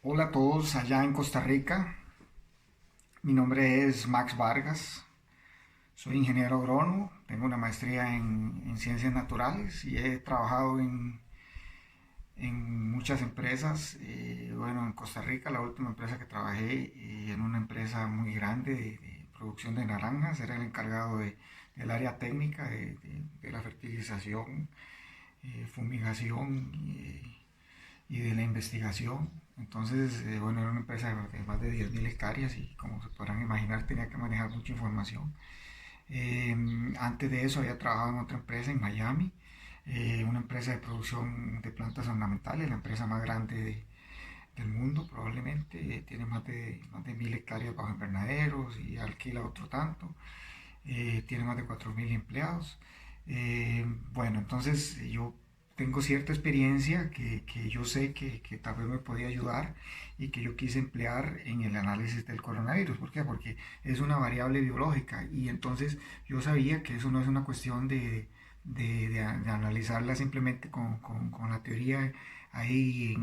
Hola a todos allá en Costa Rica. Mi nombre es Max Vargas. Soy ingeniero agrónomo. Tengo una maestría en ciencias naturales y he trabajado en muchas empresas. Bueno, en Costa Rica, la última empresa que trabajé en una empresa muy grande de producción de naranjas. Era el encargado del área técnica de la fertilización, fumigación y de la investigación. Entonces, bueno, era una empresa de más de 10.000 hectáreas y como se podrán imaginar tenía que manejar mucha información. Eh, Antes de eso había trabajado en otra empresa en Miami, una empresa de producción de plantas ornamentales, la empresa más grande del mundo probablemente. Tiene más de 1.000 hectáreas bajo invernaderos y alquila otro tanto. Tiene más de 4.000 empleados. Bueno, entonces yo tengo cierta experiencia que yo sé que tal vez me podía ayudar y que yo quise emplear en el análisis del coronavirus. ¿Por qué? Porque es una variable biológica y entonces yo sabía que eso no es una cuestión de analizarla simplemente con la teoría ahí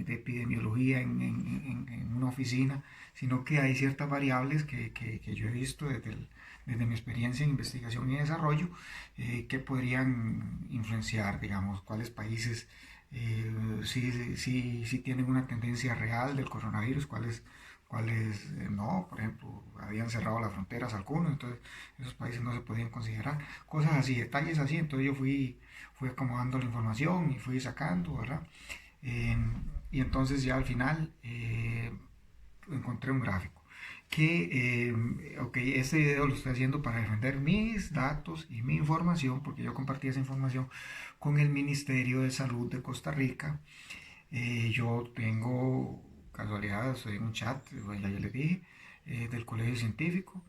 de epidemiología en una oficina, sino que hay ciertas variables que yo he visto desde mi experiencia en investigación y desarrollo, que podrían influenciar, digamos, cuáles países sí tienen una tendencia real del coronavirus, cuáles no. Por ejemplo, habían cerrado las fronteras algunos, entonces esos países no se podían considerar, cosas así, detalles así. Entonces yo fui acomodando la información y fui sacando, ¿verdad? Eh, y entonces ya al final encontré un gráfico ok, este video lo estoy haciendo para defender mis datos y mi información, porque yo compartí esa información con el Ministerio de Salud de Costa Rica. Yo tengo, casualidad, estoy en un chat, bueno, ya les dije, del Colegio Científico.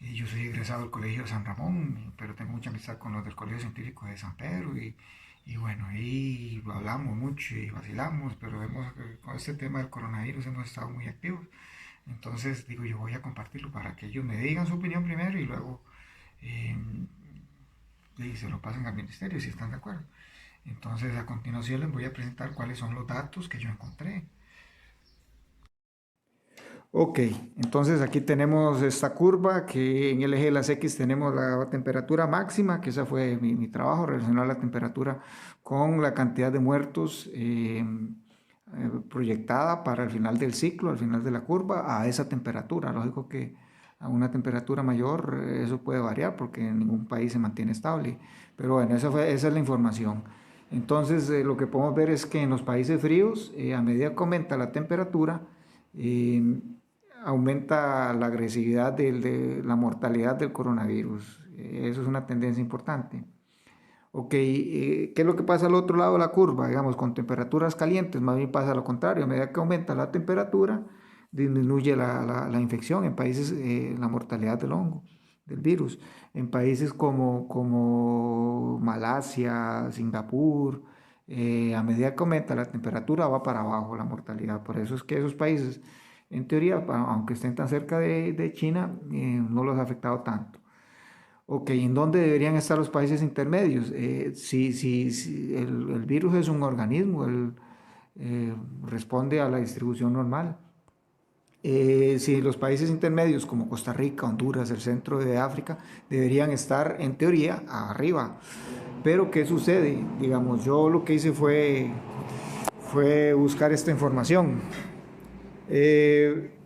Yo soy egresado del Colegio de San Ramón, pero tengo mucha amistad con los del Colegio Científico de San Pedro y bueno, ahí hablamos mucho y vacilamos, pero vemos que con este tema del coronavirus hemos estado muy activos. Entonces digo, yo voy a compartirlo para que ellos me digan su opinión primero y luego eh, y se lo pasen al ministerio si están de acuerdo. Entonces a continuación les voy a presentar cuáles son los datos que yo encontré. Ok, entonces aquí tenemos esta curva que en el eje de las X tenemos la temperatura máxima, que esa fue mi trabajo, relacionar la temperatura con la cantidad de muertos proyectada para el final del ciclo, al final de la curva, a esa temperatura. Lógico que a una temperatura mayor eso puede variar porque en ningún país se mantiene estable. Pero bueno, esa es la información. Entonces lo que podemos ver es que en los países fríos, a medida que aumenta la temperatura, eh, aumenta la agresividad de la mortalidad del coronavirus. Eso es una tendencia importante. Ok, ¿qué es lo que pasa al otro lado de la curva? Digamos, con temperaturas calientes, más bien pasa lo contrario. A medida que aumenta la temperatura, disminuye la infección en países, la mortalidad del hongo, del virus. En países como Malasia, Singapur, a medida que aumenta la temperatura va para abajo la mortalidad. Por eso es que esos países, en teoría, aunque estén tan cerca de China, no los ha afectado tanto. Ok, ¿en dónde deberían estar los países intermedios? Si el virus es un organismo, él responde a la distribución normal. Si los países intermedios como Costa Rica, Honduras, el centro de África, deberían estar en teoría arriba. Pero ¿qué sucede? Digamos, yo lo que hice fue buscar esta información.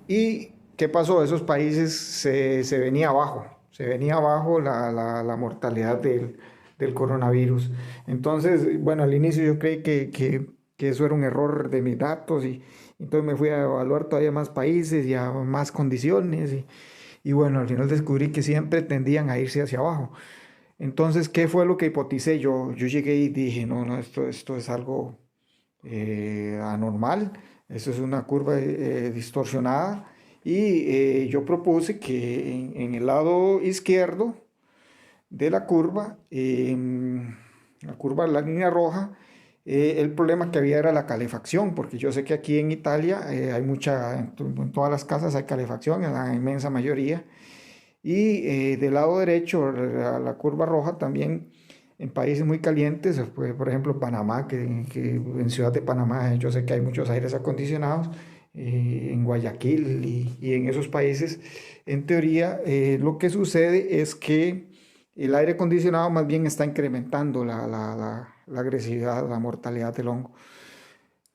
¿Y qué pasó? Esos países se venía abajo, se venía abajo la mortalidad del coronavirus. Entonces, bueno, al inicio yo creí que eso era un error de mis datos y entonces me fui a evaluar todavía más países y a más condiciones y bueno, al final descubrí que siempre tendían a irse hacia abajo. Entonces, ¿qué fue lo que hipoticé yo? Yo llegué y dije, no, no, esto es algo anormal, eso es una curva distorsionada y yo propuse que en el lado izquierdo de la curva, la línea roja, el problema que había era la calefacción, porque yo sé que aquí en Italia hay mucha, en todas las casas hay calefacción, en la inmensa mayoría, y del lado derecho, la curva roja también en países muy calientes, pues, por ejemplo Panamá, que en Ciudad de Panamá yo sé que hay muchos aires acondicionados en Guayaquil y en esos países, en teoría, lo que sucede es que el aire acondicionado más bien está incrementando la agresividad, la mortalidad del hongo,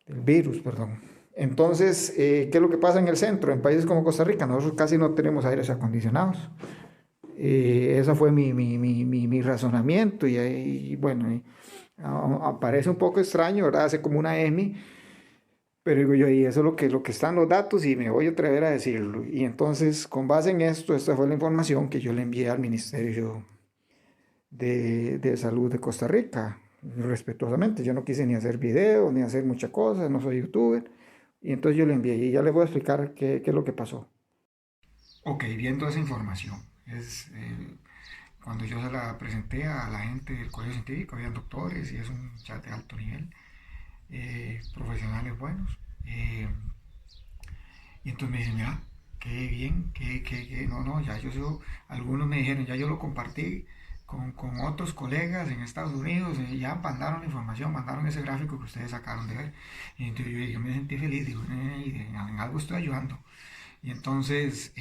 del virus, perdón. Entonces, ¿qué es lo que pasa en el centro? En países como Costa Rica, nosotros casi no tenemos aires acondicionados. Ese fue mi razonamiento y bueno, parece un poco extraño, ¿verdad? Hace como una M, pero digo yo, y eso es lo que están los datos y me voy a atrever a decirlo. Y entonces, con base en esto, esta fue la información que yo le envié al Ministerio de Salud de Costa Rica, respetuosamente. Yo no quise ni hacer video, ni hacer muchas cosas, no soy youtuber. Y entonces yo le envié y ya les voy a explicar qué es lo que pasó. Ok, viendo esa información, cuando yo se la presenté a la gente del colegio científico, habían doctores y es un chat de alto nivel, profesionales buenos. Y entonces me dicen, mira, qué bien, no, ya algunos me dijeron, ya yo lo compartí con otros colegas en Estados Unidos, ya mandaron la información, mandaron ese gráfico que ustedes sacaron de ver. Y entonces yo me sentí feliz, digo, en algo estoy ayudando. Y entonces,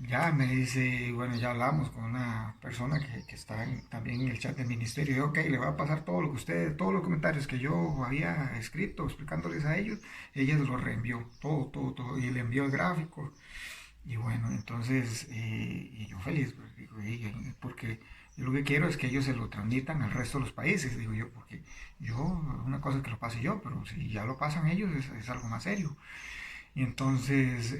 ya me dice, bueno, ya hablamos con una persona que está también en el chat del ministerio. Y ok, le voy a pasar todo lo que ustedes, todos los comentarios que yo había escrito explicándoles a ellos. Ella lo reenvió, todo, y le envió el gráfico. Y bueno, entonces, y yo feliz, pues, digo, porque yo lo que quiero es que ellos se lo transmitan al resto de los países, digo yo, porque yo, una cosa es que lo pase yo, pero si ya lo pasan ellos es algo más serio. Y entonces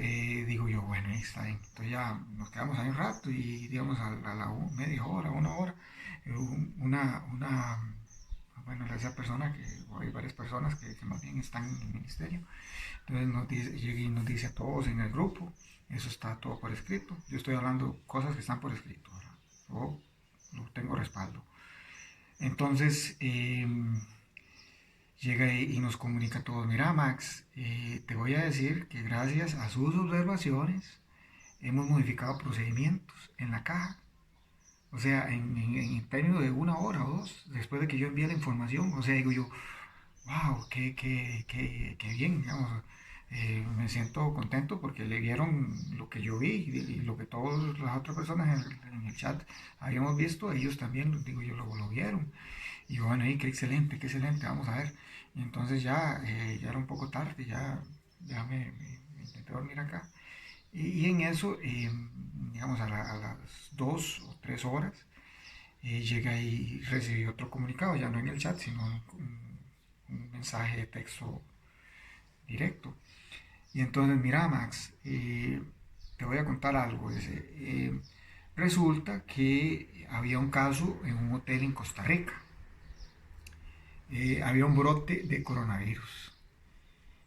digo yo, bueno, ahí está bien. Entonces ya nos quedamos ahí un rato y digamos a la media hora, una hora, una, bueno, esa persona, hay varias personas que más bien están en el ministerio, entonces nos dice, llega y nos dice a todos en el grupo, eso está todo por escrito. Yo estoy hablando cosas que están por escrito, ¿verdad? Yo no tengo respaldo. Entonces, llega y nos comunica a todos, mira Max, te voy a decir que gracias a sus observaciones hemos modificado procedimientos en la caja. O sea, en el término de una hora o dos, después de que yo envié la información, o sea, digo yo, wow, qué bien, digamos, me siento contento porque le vieron lo que yo vi y lo que todas las otras personas en el chat habíamos visto, ellos también, digo yo, lo vieron. Y bueno, ahí, qué excelente, vamos a ver. Y entonces ya era un poco tarde, ya me intenté dormir acá. Y en eso, digamos, a las 2 o 3 horas, llega y recibí otro comunicado, ya no en el chat, sino un mensaje de texto directo. Y entonces, mira, Max, te voy a contar algo. Resulta que había un caso en un hotel en Costa Rica. Había un brote de coronavirus.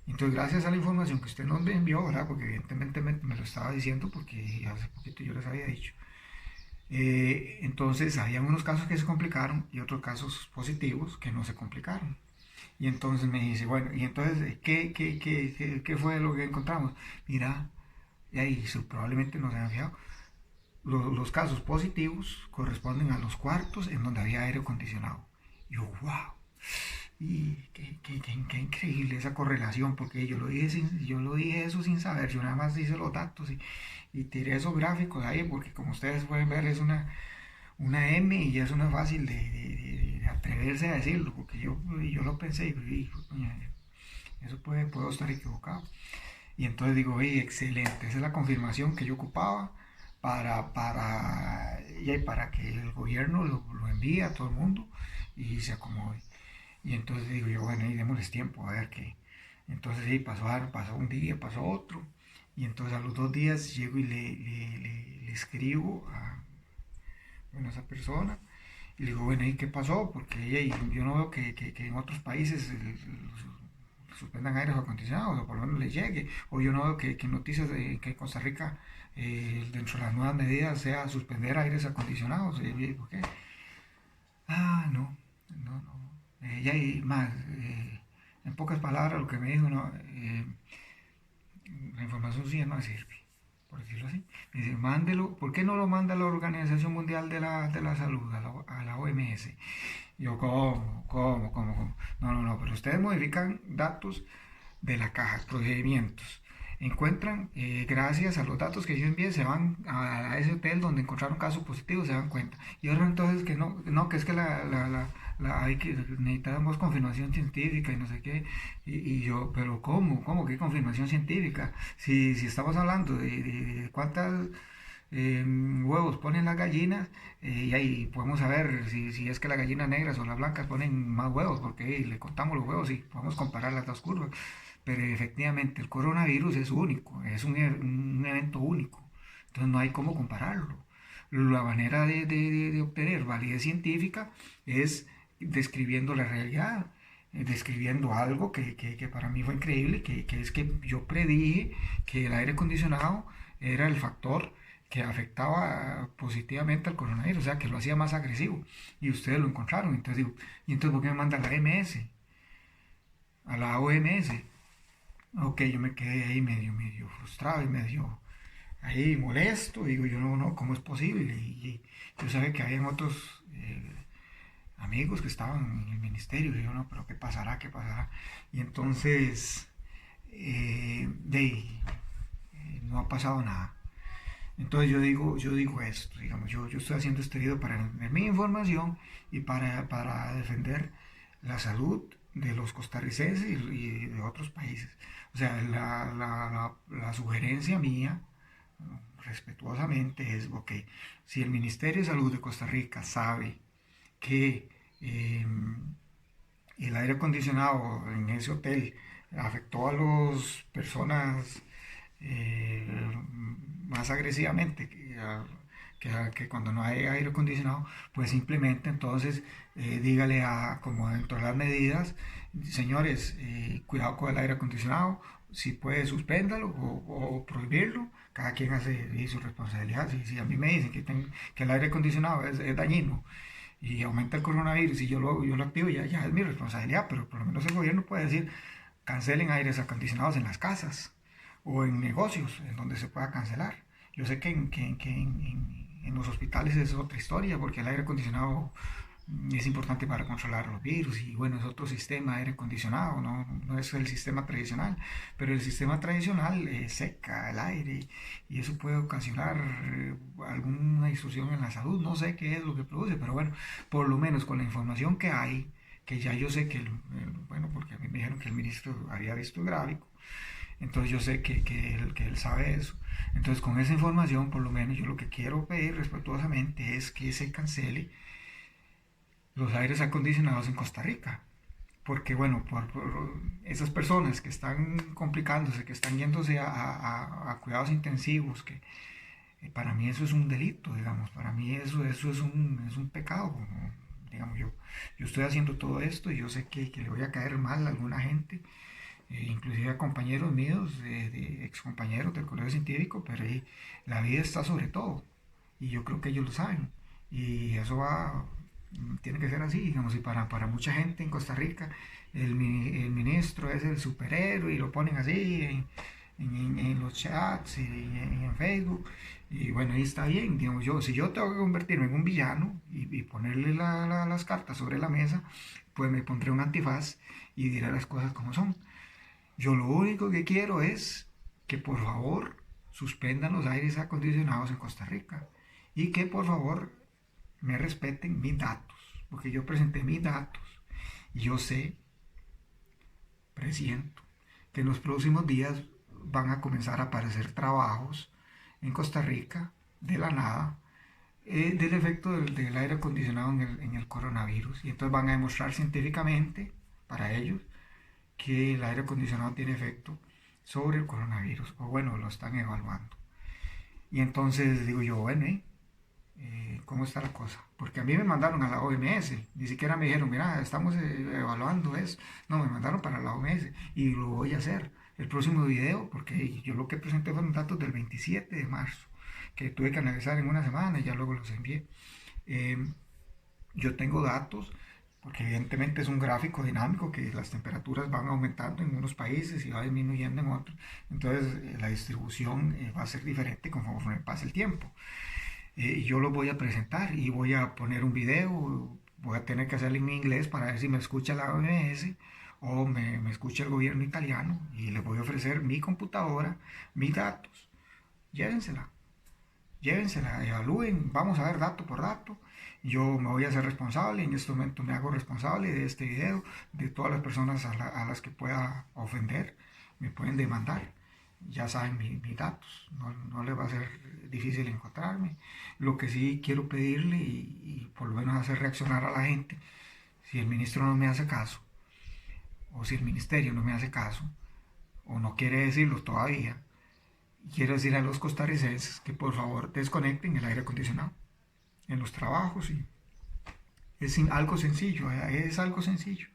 Entonces, gracias a la información que usted nos envió, ¿verdad? Porque evidentemente me lo estaba diciendo porque hace poquito yo les había dicho. Entonces, había unos casos que se complicaron y otros casos positivos que no se complicaron. Y entonces me dice, bueno, y entonces, ¿qué fue lo que encontramos? Mira, y ahí probablemente no se han fijado. Los casos positivos corresponden a los cuartos en donde había aire acondicionado. Y yo, wow. Y qué increíble esa correlación, porque yo lo dije eso sin saber, yo nada más hice los datos y tiré esos gráficos ahí, porque como ustedes pueden ver es una M y eso no es fácil de atreverse a decirlo, porque yo lo pensé y eso puedo estar equivocado. Y entonces digo, oye, excelente, esa es la confirmación que yo ocupaba para que el gobierno lo envíe a todo el mundo y se acomode. Y entonces digo yo, bueno, y démosles tiempo a ver qué. Entonces sí, pasó un día, pasó otro. Y entonces a los 2 días llego y le escribo a esa persona. Y le digo, bueno, ¿y qué pasó? Porque yo no veo que en otros países suspendan aires acondicionados, o por lo menos les llegue. O yo no veo que noticias de que en Costa Rica, dentro de las nuevas medidas, sea suspender aires acondicionados. ¿Por qué? Ah, no. Ya hay más. En pocas palabras, lo que me dijo, no, la información sí no sirve, por decirlo así. Me dice, mándelo, ¿por qué no lo manda la Organización Mundial de la Salud, a la OMS? Y yo, ¿cómo? No, pero ustedes modifican datos de la caja, procedimientos. Encuentran, gracias a los datos que yo envié, se van a ese hotel donde encontraron casos positivos, se dan cuenta. Y ahora entonces que no, que es que hay que necesitamos confirmación científica y no sé qué. Y yo, pero ¿cómo? ¿Cómo? ¿Qué confirmación científica? Si estamos hablando de cuántas huevos ponen las gallinas, y ahí podemos saber si es que las gallinas negras o las blancas ponen más huevos, porque le contamos los huevos y podemos comparar las dos curvas. Pero efectivamente el coronavirus es único, es un evento único, entonces no hay cómo compararlo. La manera de obtener validez científica es describiendo la realidad, describiendo algo que para mí fue increíble, que es que yo predije que el aire acondicionado era el factor que afectaba positivamente al coronavirus, o sea, que lo hacía más agresivo, y ustedes lo encontraron. Entonces digo, ¿y entonces por qué me mandan a la MS, a la OMS? Ok, yo me quedé ahí medio frustrado y medio ahí molesto. Digo, yo no, ¿cómo es posible? Y yo sabía que habían otros amigos que estaban en el ministerio. Y yo, no, pero ¿qué pasará? ¿Qué pasará? Y entonces, no ha pasado nada. Entonces yo digo esto, digamos, yo estoy haciendo este video para tener mi información y para defender la salud de los costarricenses y de otros países. O sea, la sugerencia mía, respetuosamente, es, ok, si el Ministerio de Salud de Costa Rica sabe que eh, el aire acondicionado en ese hotel afectó a las personas eh, más agresivamente que cuando no hay aire acondicionado, pues simplemente entonces dígale como dentro de las medidas, señores, cuidado con el aire acondicionado, si puede suspéndalo o prohibirlo, cada quien hace su responsabilidad. Si a mí me dicen que el aire acondicionado es dañino y aumenta el coronavirus y yo lo activo, ya es mi responsabilidad, pero por lo menos el gobierno puede decir, cancelen aires acondicionados en las casas o en negocios en donde se pueda cancelar. Yo sé en los hospitales es otra historia, porque el aire acondicionado es importante para controlar los virus y bueno, es otro sistema de aire acondicionado, no es el sistema tradicional, pero el sistema tradicional seca el aire y eso puede ocasionar alguna distorsión en la salud. No sé qué es lo que produce, pero bueno, por lo menos con la información que hay, que ya yo sé bueno, porque a mí me dijeron que el ministro había visto el gráfico, entonces yo sé que él sabe eso. Entonces con esa información, por lo menos yo lo que quiero pedir respetuosamente es que se cancele los aires acondicionados en Costa Rica. Porque bueno, por esas personas que están complicándose, que están yéndose a cuidados intensivos, que para mí eso es un delito, digamos, para mí eso es un pecado. Digamos, yo estoy haciendo todo esto y yo sé que le voy a caer mal a alguna gente, inclusive a compañeros míos, de ex compañeros del colegio científico, pero la vida está sobre todo y yo creo que ellos lo saben y eso tiene que ser así, digamos, y para mucha gente en Costa Rica el ministro es el superhéroe y lo ponen así en los chats y en Facebook y bueno, ahí está bien, digamos, si yo tengo que convertirme en un villano y ponerle las cartas sobre la mesa, pues me pondré un antifaz y diré las cosas como son. Yo lo único que quiero es que por favor suspendan los aires acondicionados en Costa Rica y que por favor me respeten mis datos, porque yo presenté mis datos y yo sé, presiento, que en los próximos días van a comenzar a aparecer trabajos en Costa Rica de la nada del efecto del aire acondicionado en el coronavirus y entonces van a demostrar científicamente para ellos que el aire acondicionado tiene efecto sobre el coronavirus, o bueno, lo están evaluando. Y entonces digo yo, bueno, ¿cómo está la cosa? Porque a mí me mandaron a la OMS, ni siquiera me dijeron, mira, estamos evaluando eso. No, me mandaron para la OMS y lo voy a hacer. El próximo video, porque yo lo que presenté fueron datos del 27 de marzo, que tuve que analizar en una semana y ya luego los envié. Yo tengo datos, porque evidentemente es un gráfico dinámico que las temperaturas van aumentando en unos países y va disminuyendo en otros. Entonces la distribución va a ser diferente conforme pase el tiempo. Yo lo voy a presentar y voy a poner un video, voy a tener que hacerlo en inglés para ver si me escucha la OMS o me escucha el gobierno italiano y les voy a ofrecer mi computadora, mis datos, llévensela, llévensela, evalúen, vamos a ver dato por dato. Yo me voy a hacer responsable, en este momento me hago responsable de este video, de todas las personas a las que pueda ofender, me pueden demandar. Ya saben mis datos, no les va a ser difícil encontrarme. Lo que sí quiero pedirle y por lo menos hacer reaccionar a la gente, si el ministro no me hace caso, o si el ministerio no me hace caso, o no quiere decirlo todavía, quiero decir a los costarricenses que por favor desconecten el aire acondicionado en los trabajos. Y es algo sencillo, es algo sencillo.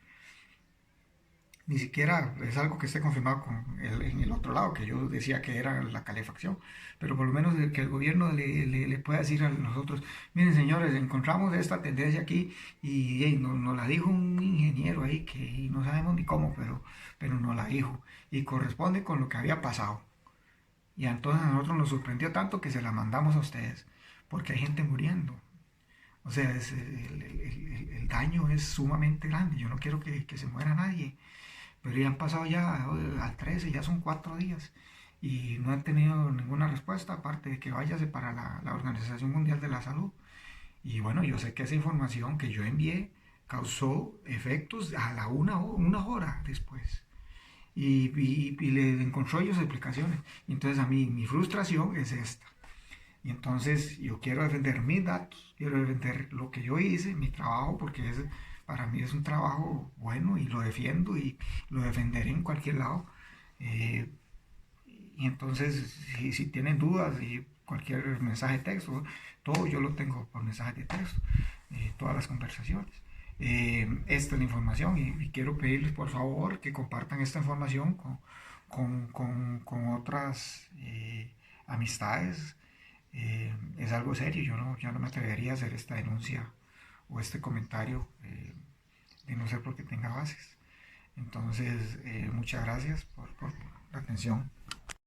Ni siquiera es algo que esté confirmado en el otro lado, que yo decía que era la calefacción, pero por lo menos que el gobierno le pueda decir a nosotros, miren señores, encontramos esta tendencia aquí y nos la dijo un ingeniero ahí que y no sabemos ni cómo, pero nos la dijo y corresponde con lo que había pasado. Y entonces a nosotros nos sorprendió tanto que se la mandamos a ustedes, porque hay gente muriendo. O sea, el daño es sumamente grande. Yo no quiero que se muera nadie. Pero ya han pasado ya al 13, ya son 4 días. Y no han tenido ninguna respuesta, aparte de que váyase para la Organización Mundial de la Salud. Y bueno, yo sé que esa información que yo envié causó efectos a la una hora después. Y le encontró ellos explicaciones. Y entonces a mí mi frustración es esta. Y entonces yo quiero defender mis datos, quiero defender lo que yo hice, mi trabajo, porque para mí es un trabajo bueno y lo defiendo y lo defenderé en cualquier lado. Eh, y entonces, si tienen dudas y cualquier mensaje de texto, todo yo lo tengo por mensaje de texto, todas las conversaciones. Esta es la información y quiero pedirles por favor que compartan esta información con otras amistades. Es algo serio, yo no me atrevería a hacer esta denuncia o este comentario de no ser porque tenga bases. Entonces, muchas gracias por la atención.